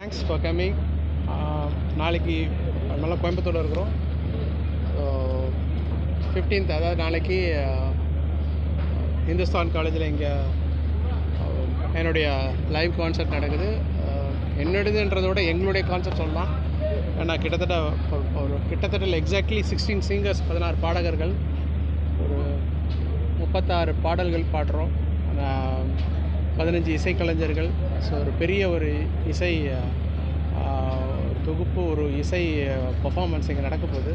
Thanks for coming. நாளைக்கு நம்மளாம் கோயம்புத்தூரில் இருக்கிறோம். 15th அதாவது நாளைக்கு இந்துஸ்தான் காலேஜில் இங்கே என்னுடைய லைவ் கான்சர்ட் நடக்குது. என்னுடையதுன்றதை விட எங்களுடைய கான்சர்ட் சொல்லலாம். நான் கிட்டத்தட்ட எக்ஸாக்ட்லி 16 சிங்கர்ஸ், 16 பாடகர்கள், ஒரு 36 பாடல்கள் பாடுறோம். 15 இசைக்கலைஞர்கள். ஸோ ஒரு பெரிய ஒரு இசை தொகுப்பு, ஒரு இசை பர்ஃபார்மன்ஸ் இங்கே நடக்க போகுது.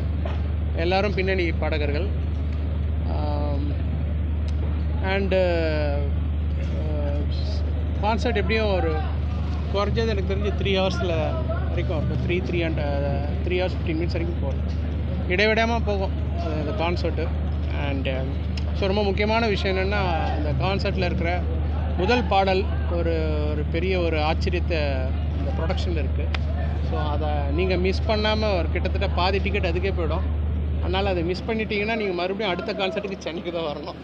எல்லோரும் பின்னணி பாடகர்கள். அண்டு கான்சர்ட் எப்படியும் ஒரு குறைஞ்சது எனக்கு தெரிஞ்சு 3 ஹவர்ஸில் வரைக்கும் இருக்கும். 3 hours 15 minutes வரைக்கும் போகும். இடைவிடாமல் போகும் இந்த கான்சர்ட்டு. அண்டு ஸோ ரொம்ப முக்கியமான விஷயம் என்னென்னா, இந்த கான்சர்ட்டில் இருக்கிற முதல் பாடல் ஒரு பெரிய ஒரு ஆச்சரியத்தை இந்த ப்ரொடக்ஷனில் இருக்குது. ஸோ அதை நீங்கள் மிஸ் பண்ணாமல் ஒரு கிட்டத்தட்ட பாதி டிக்கெட் அதுக்கே போயிடும். அதனால் அதை மிஸ் பண்ணிட்டீங்கன்னா நீங்கள் மறுபடியும் அடுத்த கான்சர்ட்டுக்கு சென்னைக்கு தான் வரணும்.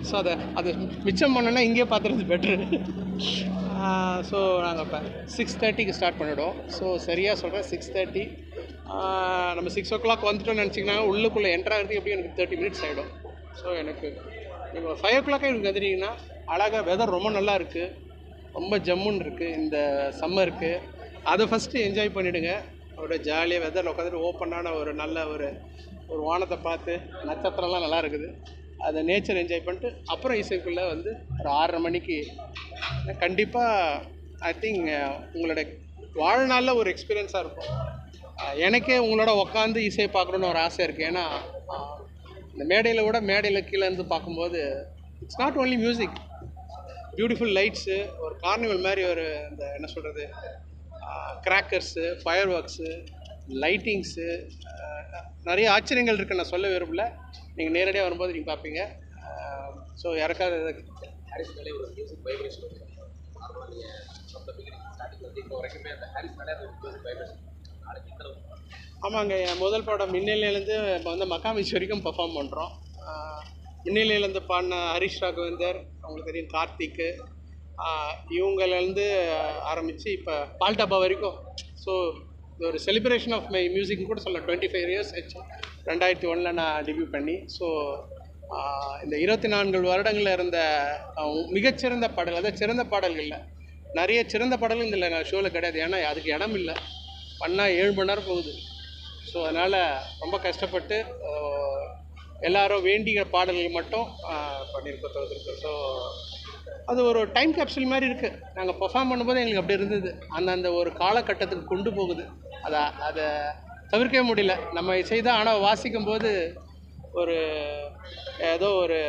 ஸோ அதை மிச்சம் பண்ணோன்னா இங்கேயே பார்த்துறது பெட்ரு. ஸோ நாங்கள் இப்போ 6:30க்கு ஸ்டார்ட் பண்ணிவிடுவோம். ஸோ சரியாக சொல்கிறேன், 6:30. நம்ம 6 o'clock வந்துட்டோம்னு நினச்சிங்கன்னா உள்ளுக்குள்ளே என்ட்ராகிறதுக்கு எப்படியும் எனக்கு 30 minutes ஆகிடும். ஸோ எனக்கு நீங்கள் 5 o'clock எனக்கு வந்துட்டீங்கன்னா அழகாக வெதர் ரொம்ப நல்லா இருக்குது, ரொம்ப ஜம்முன்னு இருக்குது இந்த சம்மருக்கு. அதை ஃபஸ்ட்டு என்ஜாய் பண்ணிவிடுங்க. அப்படியே ஜாலியாக வெதரில் உட்காந்துட்டு ஓப்பனான ஒரு நல்ல ஒரு வானத்தை பார்த்து, நட்சத்திரம்லாம் நல்லா இருக்குது, அதை நேச்சர் என்ஜாய் பண்ணிட்டு அப்புறம் இசைக்குள்ளே வந்து ஒரு 6:30 மணிக்கு கண்டிப்பாக ஐ திங்க் உங்களோட வாழ்நாளில் ஒரு எக்ஸ்பீரியன்ஸாக இருக்கும். எனக்கே உங்களோட உட்காந்து இசையை பார்க்கணுன்னு ஒரு ஆசை இருக்குது. ஏன்னா இந்த மேடையில் விட மேடையில் கீழே இருந்து பார்க்கும்போது it's not only music, beautiful lights, ஒரு கார்னிவல் மாதிரி ஒரு இந்த என்ன சொல்கிறது, கிராக்கர்ஸு, ஃபயர் ஒர்க்ஸு, லைட்டிங்ஸு, நிறைய ஆச்சரியங்கள் இருக்குது. நான் சொல்ல விரும்பல, நீங்கள் நேரடியாக வரும்போது நீங்கள் பார்ப்பீங்க. ஸோ யாருக்காவது ஒரு மியூசிக் வைப்ரேஷன் ஆமாங்க. என் முதல் பாடம் மின்னலையிலேருந்து இப்போ வந்து மக்காமிச் வரைக்கும் பர்ஃபார்ம் பண்ணுறோம். மின்னலையிலேருந்து பாடின ஹரிஷ் ராகவேந்தர், அவங்களுக்கு தெரியும், கார்த்திக்கு, இவங்கலேருந்து ஆரம்பித்து இப்போ பால்டாபா வரைக்கும். ஸோ இது ஒரு செலிப்ரேஷன் ஆஃப் மை மியூசிக்னு கூட சொல்லலாம். 25 years ஆச்சு. 2001 நான் டெபியூ பண்ணி. ஸோ இந்த 24 வருடங்களில் இருந்த மிகச்சிறந்த பாடல், அதாவது சிறந்த பாடல்களில் நிறைய சிறந்த பாடல்கள் இதில் ஷோவில் கிடையாது. ஏன்னா அதுக்கு இடம் இல்லை, பண்ணால் 7 மணி நேரம் போகுது. ஸோ அதனால் ரொம்ப கஷ்டப்பட்டு எல்லாரும் வேண்டிய பாடல்கள் மட்டும் பண்ணியிருக்கோம். ஸோ அது ஒரு டைம் கேப்சூல் மாதிரி இருக்குது. நாங்கள் பர்ஃபார்ம் பண்ணும்போது எங்களுக்கு அப்படி இருந்தது. அந்த ஒரு காலகட்டத்துக்கு கொண்டு போகுது. அதை தவிர்க்கவே முடியல. நம்ம இசை தான், ஆனால் வாசிக்கும்போது ஒரு ஏதோ ஒரு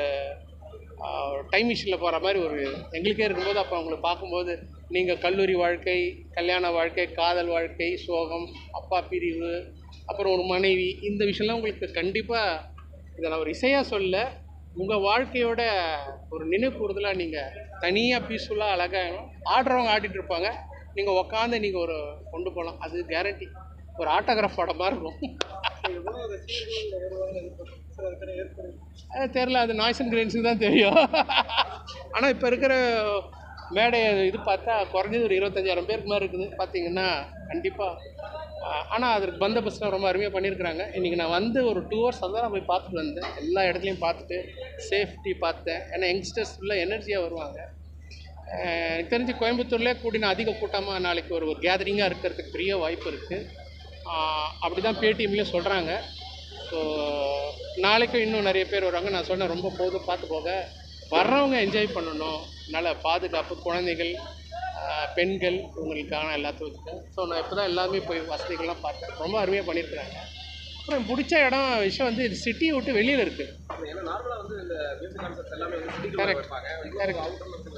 டைம் மிஷினில் போகிற மாதிரி ஒரு எங்களுக்கே இருக்கும்போது, அப்போ அவங்களை பார்க்கும்போது நீங்கள் கல்லூரி வாழ்க்கை, கல்யாண வாழ்க்கை, காதல் வாழ்க்கை, சோகம், அப்பா பிரிவு, அப்புறம் ஒரு மனைவி, இந்த விஷயம்லாம் உங்களுக்கு கண்டிப்பாக இதை நான் ஒரு இசையாக சொல்ல, உங்கள் வாழ்க்கையோட ஒரு நினைவு கூறுதலாக நீங்கள் தனியாக பீஸ்ஃபுல்லாக அழகாக ஆடுறவங்க ஆடிட்டு இருப்பாங்க, நீங்கள் உக்காந்து நீங்கள் ஒரு கொண்டு போகலாம். அது கேரண்டி. ஒரு ஆட்டோகிராஃப் படம் மாதிரி இருக்கும். தெரில, அது நாய்ஸ் அண்ட் கிரெயின்ஸுக்கு தான் தெரியும். ஆனால் இப்போ இருக்கிற மேடை இது பார்த்தா குறைஞ்சது ஒரு 25,000 பேருக்கு மாதிரி இருக்குது பார்த்தீங்கன்னா கண்டிப்பாக. ஆனால் அதற்கு பந்தோபஸ்லாம் ரொம்ப அருமையாக பண்ணியிருக்கிறாங்க. இன்றைக்கி நான் வந்து ஒரு 2 hours அதான் போய் பார்த்துட்டு வந்தேன். எல்லா இடத்துலையும் பார்த்துட்டு சேஃப்டி பார்த்தேன். ஏன்னா யங்ஸ்டர்ஸ் ஃபுல்லாக எனர்ஜியாக வருவாங்க. எனக்கு தெரிஞ்சு கோயம்புத்தூர்லேயே கூட்டின அதிக கூட்டமாக நாளைக்கு ஒரு கேதரிங்காக இருக்கிறதுக்கு பெரிய வாய்ப்பு இருக்குது. அப்படி தான் பேடிஎம்லேயும் சொல்கிறாங்க. ஸோ நாளைக்கும் இன்னும் நிறைய பேர் வருவாங்க. நான் சொன்னேன், ரொம்ப போதும், பார்த்து போக, வர்றவங்க என்ஜாய் பண்ணணும். அதனால் பாதுகாப்பு, குழந்தைகள், பெண்கள், இவங்களுக்கான எல்லாத்துக்கும். ஸோ நான் இப்போ தான் எல்லாமே போய் வசதிகள்லாம் பார்த்தேன். ரொம்ப அருமையாக பண்ணியிருக்கிறாங்க. அப்புறம் பிடிச்ச விஷயம் வந்து இது சிட்டியை விட்டு வெளியில் இருக்குது.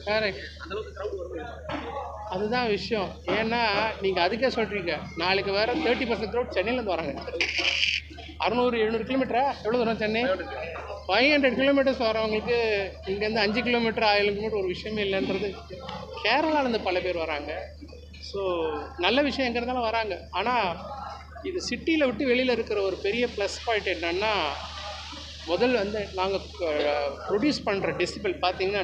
கரெக்ட். அதுதான் விஷயம். ஏன்னா நீங்கள் அதுக்கே சொல்கிறீங்க, நாளைக்கு வேறு 30% க்ரௌட் சென்னையிலேருந்து வராங்க. 600-700 கிலோமீட்டரா? எவ்வளோ தூரம் சென்னை? 500 கிலோமீட்டர்ஸ் வரவங்களுக்கு இங்கேருந்து 5 கிலோமீட்டர் 1000 கிலோமீட்டர் ஒரு விஷயமே இல்லைன்றது. கேரளாவிலேருந்து பல பேர் வராங்க. ஸோ நல்ல விஷயம் எங்கே இருந்தாலும் வராங்க. ஆனால் இது சிட்டியில் விட்டு வெளியில் இருக்கிற ஒரு பெரிய ப்ளஸ் பாயிண்ட் என்னென்னா, முதல் வந்து நாங்கள் ப்ரொடியூஸ் பண்ணுற டெசிபிள் பார்த்தீங்கன்னா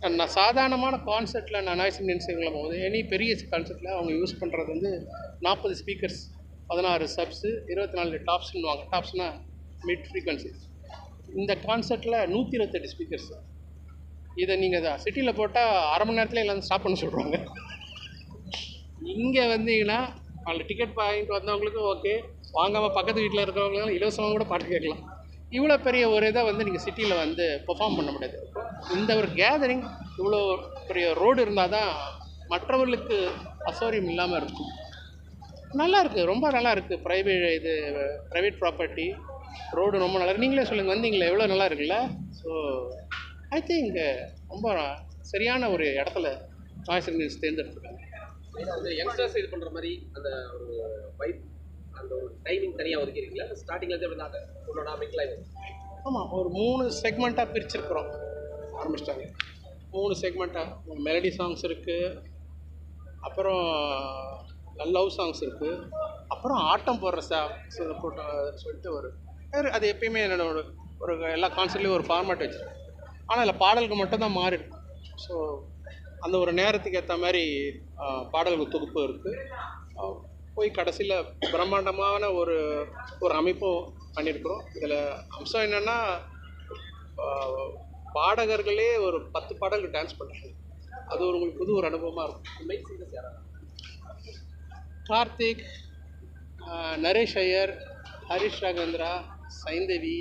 நான் சாதாரணமான கான்செர்ட்டில் நான் நாய்ஸ் இன்டென்சிட்டியில் போகுது எனி பெரிய கான்செர்ட்டில் அவங்க யூஸ் பண்ணுறது வந்து 40 ஸ்பீக்கர்ஸ், 16 சப்ஸு, 24 டாப்ஸ்ன்னுவாங்க. டாப்ஸ்னால் மிட் ஃப்ரீக்வன்சி. இந்த கான்செர்ட்டில் 128 ஸ்பீக்கர்ஸ். இதை நீங்கள் தான் சிட்டியில் போட்டால் அரை மணி நேரத்தில் எல்லாம் ஸ்டாப் பண்ண சொல்கிறாங்க. இங்கே வந்தீங்கன்னா அதில் டிக்கெட் வாங்கிட்டு வந்தவங்களுக்கு ஓகே, வாங்காமல் பக்கத்து வீட்டில் இருக்கிறவங்களும் இலவசமாக கூட பாட்டு கேட்கலாம். இவ்வளோ பெரிய ஒரு இதை வந்து நீங்கள் சிட்டியில் வந்து பெர்ஃபார்ம் பண்ண முடியாது. இந்த ஒரு கேதரிங் இவ்வளோ பெரிய ரோடு இருந்தால் தான் மற்றவர்களுக்கு அசௌரியம் இல்லாமல் இருக்கும். நல்லா இருக்குது, ரொம்ப நல்லா இருக்குது. ப்ரைவேட் ப்ராப்பர்ட்டி, ரோடு ரொம்ப நல்லா இருக்குது. நீங்களே சொல்லுங்கள், வந்தீங்களே எவ்வளோ நல்லா இருக்குல்ல. ஸோ ஐ திங்க் ரொம்ப சரியான ஒரு இடத்துல நாய்ஸ் இன்டென்சிட்டி தேர்ந்தெடுத்துருக்காங்க. அந்த யங்ஸ்டர்ஸ் இது பண்ணுற மாதிரி அந்த ஒரு வைப், அந்த ஒரு டைமிங் தனியாக ஒதுக்கிருக்கீங்களா? ஸ்டார்டிங்லேருந்து உங்களோட மிக்லாய் ஆமாம், ஒரு 3 செக்மெண்ட்டாக பிரிச்சிருக்கிறோம். ஆரம்பிச்சிட்டாங்க 3 செக்மெண்ட்டாக. மெலடி சாங்ஸ் இருக்குது, அப்புறம் லவ் சாங்ஸ் இருக்குது, அப்புறம் ஆட்டம் போடுற சாங்ஸ் போட்டு சொல்லிட்டு ஒரு அது எப்பயுமே என்னோட ஒரு எல்லா கான்செர்ட்லேயும் ஒரு ஃபார்மேட் வச்சுருக்கேன். ஆனால் அதில் பாடலுக்கு மட்டும் தான் மாறி இருக்கும். ஸோ அந்த ஒரு நேரத்துக்கு ஏற்ற மாதிரி பாடல்கள் தொகுப்பு இருக்குது. போய் கடைசியில் பிரம்மாண்டமான ஒரு அமைப்பும் பண்ணியிருக்கிறோம். இதில் அம்சம் என்னென்னா பாடகர்களே ஒரு 10 பாடல்கள் டான்ஸ் பண்ணுறாங்க. அது உங்களுக்கு புது ஒரு அனுபவமாக இருக்கும். கார்த்திக், நரேஷ் ஐயர், ஹரிஷ் ராகவேந்திரா, சைந்தவி,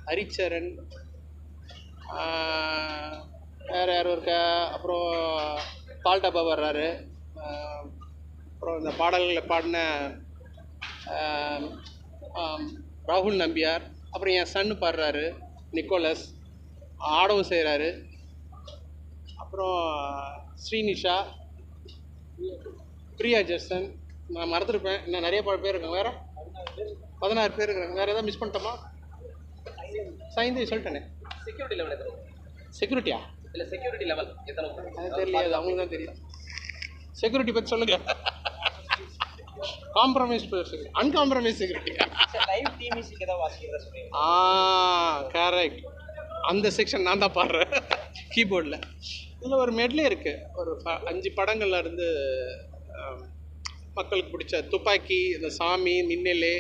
ஹரிச்சரன், வேறு யாரும் இருக்கா, அப்புறம் பால்டப்பா வர்றாரு, அப்புறம் இந்த பாடல்களை பாடின ராகுல் நம்பியார், அப்புறம் என் சன்னு பாடுறாரு நிக்கோலஸ், ஆடவும் செய்கிறாரு, அப்புறம் ஸ்ரீனிஷா, பிரியா ஜெர்சன், நான் மறந்துருப்பேன், இன்னும் நிறைய பேர் இருக்காங்க. வேறு 16 பேர் இருக்கிறாங்க. வேறு எதாவது மிஸ் பண்ணிட்டோமா? சைந்தவி சொல்லிட்டேனே. செக்யூரிட்டி லெவல் எத்தனை? செக்யூரிட்டியா? இல்லை, செக்யூரிட்டி லெவல் எத்தனை? அது தெரியல, அது அவங்களுக்கு தான் தெரியும். செக்யூரிட்டி பற்றி சொல்லுங்கள். Compromise security, uncompromise security. Live team music ஏதாவது வாசிக்கிறதா சொல்றீங்க? கரெக்ட். அந்த செக்ஷன் நான் தான் பாடுறேன் கீபோர்டில். இதில் ஒரு மெட்லே இருக்குது. ஒரு 5 படங்கள்ல இருந்து மக்களுக்கு பிடிச்ச துப்பாக்கி, இந்த சாமி, மின்னலே,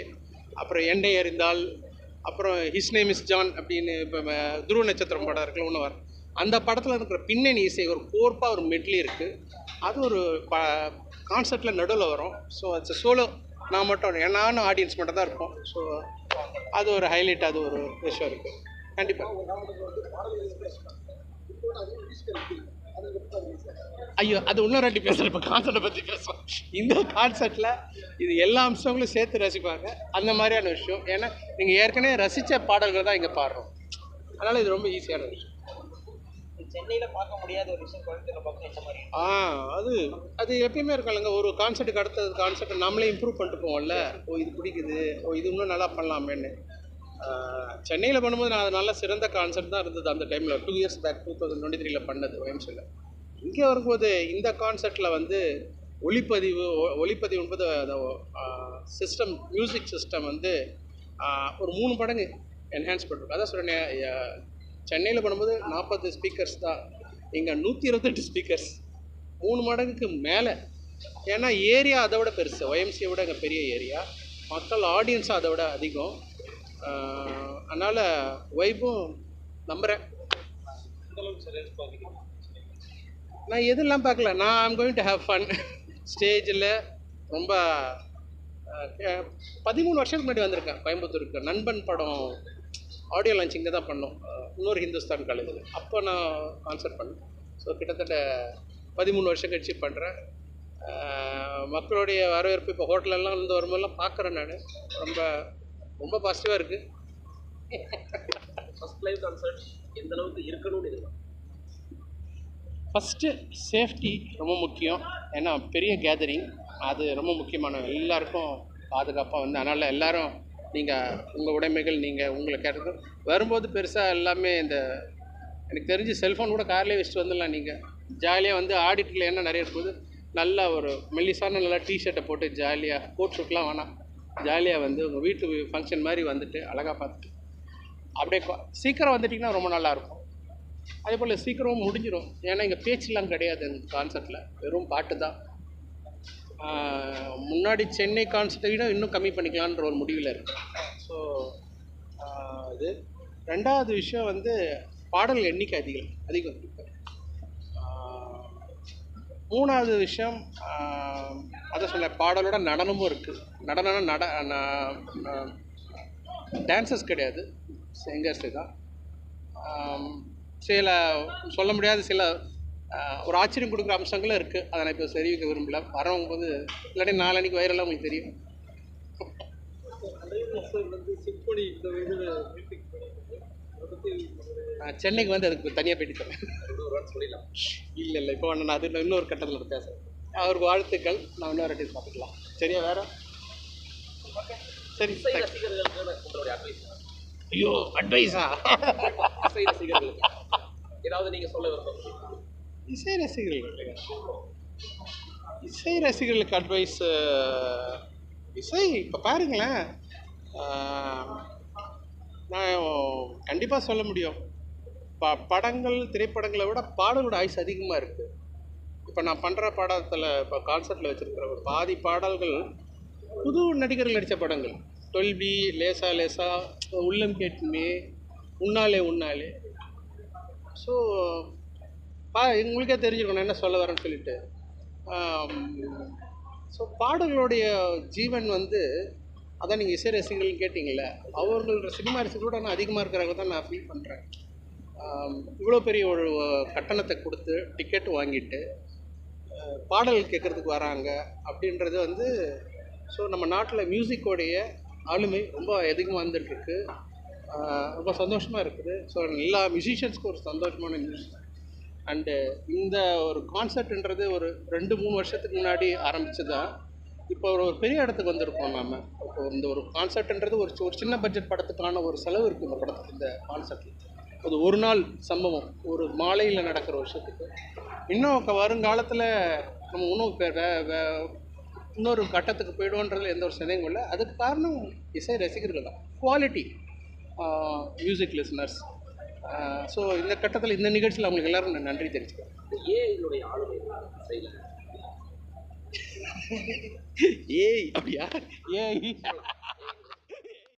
அப்புறம் எண்ணெய் எறிந்தால், அப்புறம் ஹிஸ் நேம் இஸ் ஜான் அப்படின்னு இப்போ துருவ நட்சத்திரம் படம் இருக்குல்ல, ஒன்று வரும். அந்த படத்தில் இருக்கிற பின்னணி இசை ஒரு கோர்ப்பாக ஒரு மெட்லி இருக்குது. அது ஒரு கான்செப்டில் நடுவில் வரும். ஸோ அது சோலோ, நான் மட்டும் நானும் ஆடியன்ஸ் மட்டும் தான் இருப்போம். ஸோ அது ஒரு ஹைலைட், அது ஒரு விஷயம் இருக்குது கண்டிப்பாக. ஐயோ, அது இன்னும் 2 பேசுகிறேன். இப்போ கான்செப்டை பற்றி பேசுவோம். இந்த கான்செப்டில் இது எல்லா அம்சங்களும் சேர்த்து ரசிப்பாங்க, அந்த மாதிரியான விஷயம். ஏன்னா நீங்கள் ஏற்கனவே ரசித்த பாடல்கள் தான் இங்கே பாடுறோம். அதனால் இது ரொம்ப ஈஸியான விஷயம். சென்னையில் பார்க்க முடியாத ஒரு விஷயம் கோயம்புத்தூரில் பார்க்க இந்த மாதிரி. அது எப்பயுமே இருக்கலங்க. ஒரு கான்செப்ட்டுக்கு அடுத்தது கான்செப்ட் நம்மளே இம்ப்ரூவ் பண்ணிட்டு போவோம்ல. இது பிடிக்குது, இது இன்னும் நல்லா பண்ணலாமேன்னு. சென்னையில் பண்ணும்போது நான் நல்ல சிறந்த கான்செப்ட் தான் இருந்தது அந்த டைமில். 2 இயர்ஸ் பேக் 2023 பண்ணது OMCல. இங்கே வரும்போது இந்த கான்செப்டில் வந்து ஒளிப்பதிவு என்பது சிஸ்டம், மியூசிக் சிஸ்டம் வந்து ஒரு 3 மடங்கு என்ஹான்ஸ் பண்ணிருக்கோம். அதான் சொல்கிறேன், சென்னையில் பண்ணும்போது 40 ஸ்பீக்கர்ஸ் தான், இங்கே 128 ஸ்பீக்கர்ஸ், 3 மடங்குக்கு மேலே. ஏன்னா ஏரியா அதை விட பெருசு, OMCயை விட இங்கே பெரிய ஏரியா, மக்கள் ஆடியன்ஸும் அதை விட அதிகம். அதனால் வைப்பும் நம்புகிறேன். நான் எதெல்லாம் பார்க்கல, நான் I'm going to have fun. ஸ்டேஜில் ரொம்ப 13 வருஷத்துக்கு முன்னாடி வந்திருக்கேன் கோயம்புத்தூருக்கு. நண்பன் படம் ஆடியோ லான்ச் இங்கே தான் பண்ணோம், இன்னொரு ஹிந்துஸ்தான் காலேஜில். அப்போ நான் கான்சர்ட் பண்ணேன். ஸோ கிட்டத்தட்ட 13 வருஷம் கழிச்சு பண்ணுறேன். மக்களுடைய வரவேற்பு இப்போ ஹோட்டலெல்லாம் இருந்து வரும்போதெல்லாம் பார்க்குறேன். நான் ரொம்ப ரொம்ப பாசிட்டிவாக இருக்குது. ஃபஸ்ட் லைவ் கான்சர்ட் எந்த அளவுக்கு இருக்கணும்னு எதிர்பார்க்குறேன்? ஃபஸ்ட்டு சேஃப்டி ரொம்ப முக்கியம். ஏன்னா பெரிய கேதரிங், அது ரொம்ப முக்கியமான. எல்லாருக்கும் பாதுகாப்பாக வந்து, அதனால் எல்லோரும் நீங்கள் உங்கள் உடைமைகள் நீங்கள் உங்களை கேட்டது வரும்போது பெருசாக எல்லாமே இந்த எனக்கு தெரிஞ்சு செல்ஃபோன் கூட கார்லேயே வச்சுட்டு வந்துடலாம். நீங்கள் ஜாலியாக வந்து ஆடிட்டில் என்ன நிறைய இருக்குது, நல்லா ஒரு மெல்லிசான நல்லா டிஷர்ட்டை போட்டு ஜாலியாக, கோட் ஷூட்லாம் வேணாம், ஜாலியாக வந்து உங்கள் வீட்டு ஃபங்க்ஷன் மாதிரி வந்துட்டு அழகாக பார்த்துட்டு அப்படியே சீக்கிரம் வந்துட்டிங்கன்னா ரொம்ப நல்லாயிருக்கும். அதே போல் சீக்கிரமும் முடிஞ்சிடும். ஏன்னா இங்கே பேச்செலாம் கிடையாது இந்த கான்சர்ட்டில், வெறும் பாட்டு தான். முன்னாடி சென்னை கான்சர்ட்டை விட இன்னும் கம்மி பண்ணிக்கலான்ற ஒரு முடிவில் இருக்குது. ஸோ இது 2வது விஷயம் வந்து பாடல் எண்ணிக்கை அதிகம் இப்போ. 3வது விஷயம் அதை சொல்ல, பாடலோட நடனமும் இருக்குது. நடனம்னா டான்சர்ஸ் கிடையாது, சிங்கர்ஸு தான். சில சொல்ல முடியாத சில ஒரு ஆச்சரியம் கொடுக்குற அம்சங்களும் இருக்குது. அதை நான் இப்போ தெரிவிக்க விரும்பல. வரவங்க வந்து இல்லாட்டி நாளைக்கு வைரலாக உங்களுக்கு தெரியும். சென்னைக்கு வந்து அதுக்கு தனியாக போயிட்டு தரேன். இல்லை இப்போ நான் அது இன்னொரு கட்டத்தில் பேசுகிறேன். அவருக்கு வாழ்த்துக்கள். நான் இன்னொரு வாட்டி பார்த்துக்கலாம். சரியா? வேற சரி. ஐயோ, அட்வைஸா? ஏதாவது நீங்கள் சொல்ல விரும்புகிறீங்க? இசை ரசிகர்களுக்கு அட்வைஸ். இசை இப்போ பாருங்களேன், நான் கண்டிப்பாக சொல்ல முடியும். படங்கள் திரைப்படங்களை விட பாடலோட ஆயுசு அதிகமாக இருக்குது. இப்போ நான் பண்ணுற படத்தில், இப்போ கான்சர்ட்டில் வச்சுருக்கிற ஒரு பாதி பாடல்கள் புது நடிகர்கள் நடித்த படங்கள். 12B, லேசா லேசா, உள்ளம் கேட்டுமே, உன்னாலே உன்னாலே. ஸோ உங்களுக்கே தெரிஞ்சுக்கணும் என்ன சொல்ல வரேன்னு சொல்லிட்டு. ஸோ பாடல்களுடைய ஜீவன் வந்து அதான் நீங்கள் இசை ரசிகர்கள்னு கேட்டிங்கள, அவர்களோட சினிமா ரசிகர்களோட நான் அதிகமாக இருக்கிறாங்க தான் நான் ஃபீல் பண்ணுறேன். இவ்வளோ பெரிய ஒரு கட்டணத்தை கொடுத்து டிக்கெட் வாங்கிட்டு பாடல் கேட்குறதுக்கு வராங்க அப்படின்றது வந்து, ஸோ நம்ம நாட்டில் மியூசிக்கோடைய ஆளுமை ரொம்ப அதிகமாக வந்துட்டுருக்கு. ரொம்ப சந்தோஷமாக இருக்குது. ஸோ எல்லா மியூசிஷியன்ஸ்க்கும் ஒரு சந்தோஷமான நியூஸ். அண்டு இந்த ஒரு கான்சர்ட்ன்றது ஒரு 2-3 வருஷத்துக்கு முன்னாடி ஆரம்பித்ததான் இப்போ ஒரு பெரிய இடத்துக்கு வந்திருக்கோம் நம்ம. இப்போ இந்த ஒரு கான்சர்ட்ன்றது ஒரு சின்ன பட்ஜெட் படத்துக்கான ஒரு செலவு இருக்குது இந்த படத்துக்கு. இந்த கான்சர்ட்டில் அது ஒரு நாள் சம்பவம், ஒரு மாலையில் நடக்கிற வருஷத்துக்கு. இன்னும் வருங்காலத்தில் நம்ம இன்னொரு கட்டத்துக்கு போய்டுவோன்றதுல எந்த ஒரு சந்தேகமும் இல்லை. அதுக்கு காரணம் இசை ரசிகர்கள் தான், குவாலிட்டி மியூசிக் லிசனர்ஸ். ஸோ இந்த கட்டத்தில் இந்த நிகழ்ச்சியில் அவங்களுக்கு எல்லாரும் நான் நன்றி தெரிவிச்சுக்கிறேன். ஏய் அப்படியா? ஏய்